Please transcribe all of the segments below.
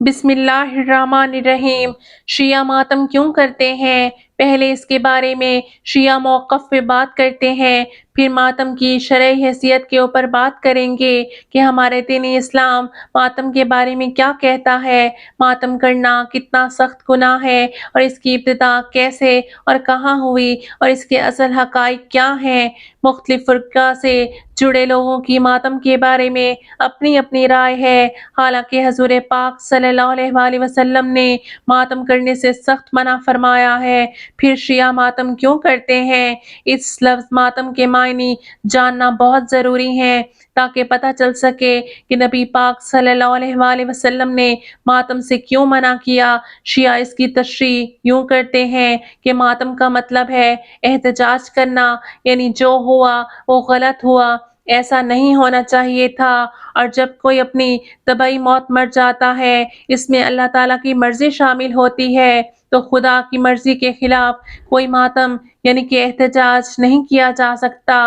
بسم اللہ الرحمن الرحیم۔ شیعہ ماتم کیوں کرتے ہیں؟ پہلے اس کے بارے میں شیعہ موقف پہ بات کرتے ہیں، پھر ماتم کی شرعی حیثیت کے اوپر بات کریں گے کہ ہمارے دین اسلام ماتم کے بارے میں کیا کہتا ہے، ماتم کرنا کتنا سخت گناہ ہے، اور اس کی ابتدا کیسے اور کہاں ہوئی، اور اس کے اصل حقائق کیا ہیں۔ مختلف فرقہ سے جڑے لوگوں کی ماتم کے بارے میں اپنی اپنی رائے ہے، حالانکہ حضور پاک صلی اللہ علیہ وآلہ وسلم نے ماتم کرنے سے سخت منع فرمایا ہے۔ پھر شیعہ ماتم کیوں کرتے ہیں؟ اس لفظ ماتم کے معنی جاننا بہت ضروری ہے تاکہ پتہ چل سکے کہ نبی پاک صلی اللہ علیہ وآلہ وسلم نے ماتم سے کیوں منع کیا۔ شیعہ اس کی تشریح یوں کرتے ہیں کہ ماتم کا مطلب ہے احتجاج کرنا، یعنی جو ہوا وہ غلط ہوا، ایسا نہیں ہونا چاہیے تھا، اور جب کوئی اپنی طبعی موت مر جاتا ہے، اس میں اللہ تعالیٰ کی مرضی شامل ہوتی ہے، تو خدا کی مرضی کے خلاف کوئی ماتم یعنی کہ احتجاج نہیں کیا جا سکتا،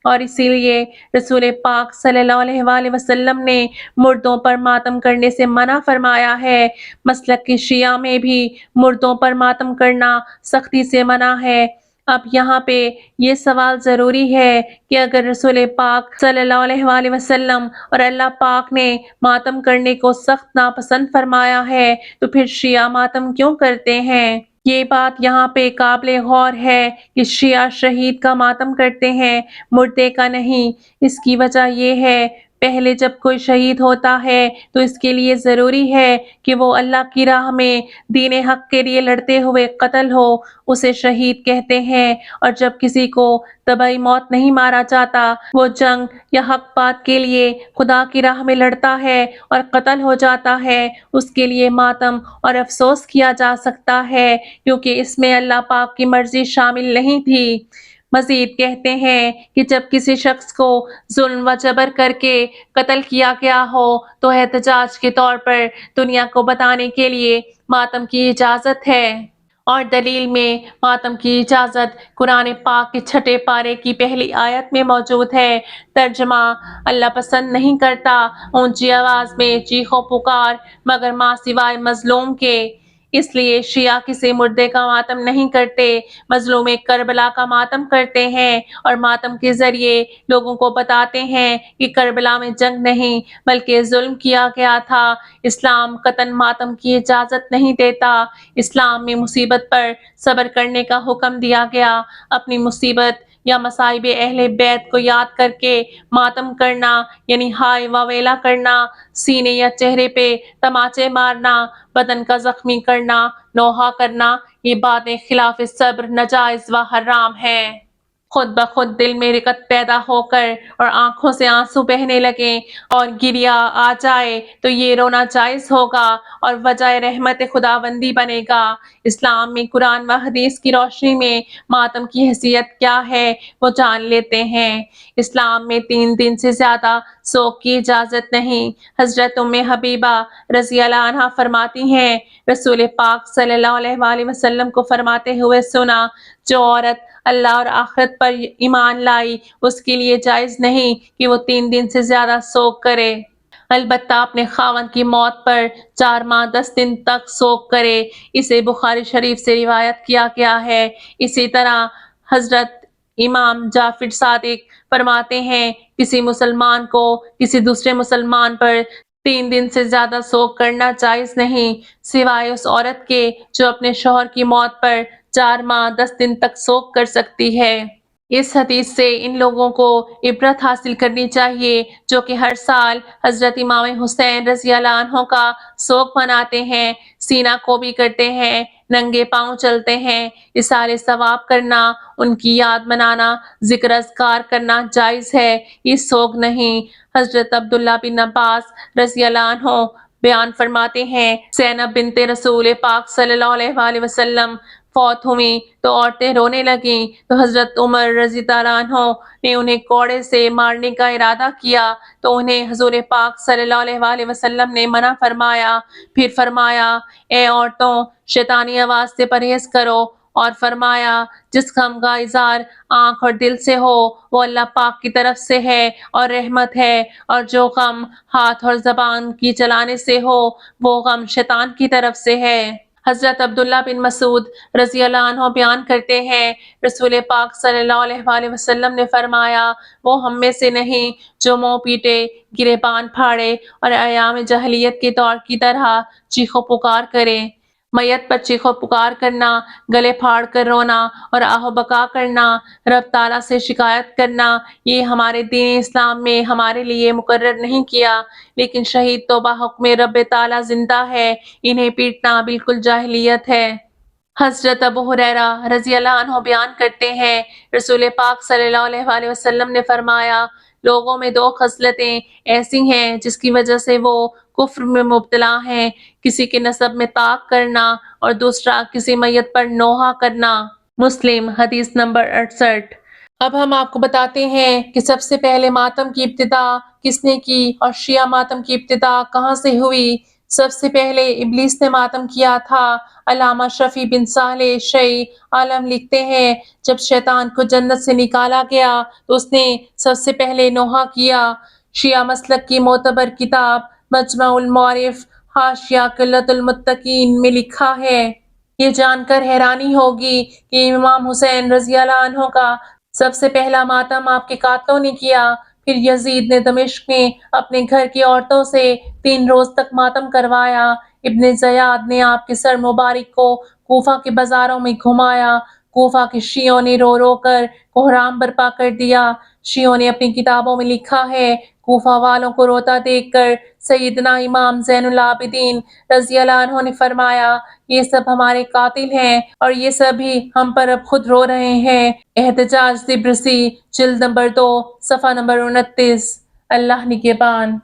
اور اسی لیے رسول پاک صلی اللہ علیہ وآلہ وسلم نے مردوں پر ماتم کرنے سے منع فرمایا ہے۔ مسلک کی شیعہ میں بھی مردوں پر ماتم کرنا سختی سے منع ہے۔ اب یہاں پہ یہ سوال ضروری ہے کہ اگر رسول پاک صلی اللہ علیہ وآلہ وسلم اور اللہ پاک نے ماتم کرنے کو سخت ناپسند فرمایا ہے تو پھر شیعہ ماتم کیوں کرتے ہیں؟ یہ بات یہاں پہ قابل غور ہے کہ شیعہ شہید کا ماتم کرتے ہیں، مردے کا نہیں۔ اس کی وجہ یہ ہے، پہلے جب کوئی شہید ہوتا ہے تو اس کے لیے ضروری ہے کہ وہ اللہ کی راہ میں دین حق کے لیے لڑتے ہوئے قتل ہو، اسے شہید کہتے ہیں، اور جب کسی کو طبعی موت نہیں مارا جاتا، وہ جنگ یا حق بات کے لیے خدا کی راہ میں لڑتا ہے اور قتل ہو جاتا ہے، اس کے لیے ماتم اور افسوس کیا جا سکتا ہے، کیونکہ اس میں اللہ پاک کی مرضی شامل نہیں تھی۔ مزید کہتے ہیں کہ جب کسی شخص کو ظلم و جبر کر کے قتل کیا گیا ہو تو احتجاج کے طور پر دنیا کو بتانے کے لیے ماتم کی اجازت ہے، اور دلیل میں ماتم کی اجازت قرآن پاک کے 6 پارے کی پہلی آیت میں موجود ہے۔ ترجمہ: اللہ پسند نہیں کرتا اونچی آواز میں چیخ و پکار مگر ماں سوائے مظلوم کے۔ اس لیے شیعہ کسی مردے کا ماتم نہیں کرتے، مظلوم کربلا کا ماتم کرتے ہیں، اور ماتم کے ذریعے لوگوں کو بتاتے ہیں کہ کربلا میں جنگ نہیں بلکہ ظلم کیا گیا تھا۔ اسلام قطعاً ماتم کی اجازت نہیں دیتا۔ اسلام میں مصیبت پر صبر کرنے کا حکم دیا گیا۔ اپنی مصیبت یا مصائب اہل بیت کو یاد کر کے ماتم کرنا یعنی ہائے واویلا کرنا، سینے یا چہرے پہ تماچے مارنا، بدن کا زخمی کرنا، نوحہ کرنا، یہ باتیں خلاف صبر، ناجائز و حرام ہیں۔ خود بخود دل میں رقت پیدا ہو کر اور آنکھوں سے آنسو بہنے لگیں اور گریہ آ جائے تو یہ رونا جائز ہوگا اور وجہ رحمت خداوندی بنے گا۔ اسلام میں قرآن و حدیث کی روشنی میں ماتم کی حیثیت کیا ہے وہ جان لیتے ہیں۔ اسلام میں 3 دن سے زیادہ سوگ کی اجازت نہیں۔ حضرت ام حبیبہ رضی اللہ عنہا فرماتی ہیں، رسول پاک صلی اللہ علیہ وآلہ وسلم کو فرماتے ہوئے سنا، جو عورت اللہ اور آخرت پر ایمان لائی اس کے لیے جائز نہیں کہ وہ 3 دن سے زیادہ سوگ کرے، البتہ اپنے خاوند کی موت پر 4 ماہ 10 دن تک سوگ کرے۔ اسے بخاری شریف سے روایت کیا گیا ہے۔ اسی طرح حضرت امام جعفر صادق فرماتے ہیں، کسی مسلمان کو کسی دوسرے مسلمان پر 3 دن سے زیادہ سوگ کرنا جائز نہیں، سوائے اس عورت کے جو اپنے شوہر کی موت پر 4 ماہ 10 دن تک سوگ کر سکتی ہے۔ اس حدیث سے ان لوگوں کو عبرت حاصل کرنی چاہیے جو کہ ہر سال حضرت امام حسین رضی اللہ عنہ کا سوگ مناتے ہیں، سینہ کوبی کرتے ہیں، ننگے پاؤں چلتے ہیں، اِثارِ ثواب کرنا، ان کی یاد منانا، ذکر اذکار کرنا جائز ہے، یہ سوگ نہیں۔ حضرت عبداللہ بن عباس رضی اللہ عنہ بیان فرماتے ہیں، زینب بنت رسول پاک صلی اللہ علیہ وآلہ وسلم فوت ہوئیں تو عورتیں رونے لگیں، تو حضرت عمر رضی اللہ عنہ نے انہیں کوڑے سے مارنے کا ارادہ کیا تو انہیں حضور پاک صلی اللہ علیہ وآلہ وسلم نے منع فرمایا۔ پھر فرمایا، اے عورتوں، شیطانی آواز سے پرہیز کرو، اور فرمایا جس غم کا اظہار آنکھ اور دل سے ہو وہ اللہ پاک کی طرف سے ہے اور رحمت ہے، اور جو غم ہاتھ اور زبان کی چلانے سے ہو وہ غم شیطان کی طرف سے ہے۔ حضرت عبداللہ بن مسعود رضی اللہ عنہ بیان کرتے ہیں رسول پاک صلی اللہ علیہ وآلہ وسلم نے فرمایا وہ ہم میں سے نہیں جو منہ پیٹے، گریبان پھاڑے اور ایام جاہلیت کے دور کی طرح چیخو پکار کرے۔ میت پر چیخو پکار کرنا، گلے پھاڑ کر رونا اور آہ و بکا کرنا، رب تعالیٰ سے شکایت کرنا، یہ ہمارے دین اسلام میں ہمارے لیے مقرر نہیں کیا، لیکن شہید تو بحکم رب تعالیٰ زندہ ہے، انہیں پیٹنا بالکل جاہلیت ہے۔ حضرت ابو ہریرہ رضی اللہ عنہ بیان کرتے ہیں رسول پاک صلی اللہ علیہ وآلہ وسلم نے فرمایا لوگوں میں دو خصلتیں ایسی ہیں جس کی وجہ سے وہ کفر میں مبتلا ہیں، کسی کے نسب میں طاق کرنا اور دوسرا کسی میت پر نوحہ کرنا۔ مسلم حدیث نمبر 68۔ اب ہم آپ کو بتاتے ہیں کہ سب سے پہلے ماتم کی ابتدا کس نے کی اور شیعہ ماتم کی ابتدا کہاں سے ہوئی۔ سب سے پہلے ابلیس نے ماتم کیا تھا۔ علامہ شفیع بن صالح شیعی عالم لکھتے ہیں جب شیطان کو جنت سے نکالا گیا تو اس نے سب سے پہلے نوحہ کیا۔ شیعہ مسلک کی معتبر کتاب مجمع المعارف حاشیہ قلۃ المتقین میں لکھا ہے۔ یہ جان کر حیرانی ہوگی کہ امام حسین رضی اللہ عنہ کا سب سے پہلا ماتم آپ کے قاتلوں نے کیا، پھر یزید نے دمشق میں اپنے گھر کی عورتوں سے 3 روز تک ماتم کروایا، ابن زیاد نے آپ کے سر مبارک کو کوفہ کے بازاروں میں گھمایا، کوفہ کے شیعوں نے رو رو کر کوہرام برپا کر دیا۔ شیعوں نے اپنی کتابوں میں لکھا ہے کوفہ والوں کو روتا دیکھ کر سیدنا امام زین العابدین رضی اللہ عنہ نے فرمایا یہ سب ہمارے قاتل ہیں اور یہ سب ہی ہم پر اب خود رو رہے ہیں۔ احتجاج طبرسی جلد نمبر 2 صفحہ نمبر 29۔ اللہ نگہبان۔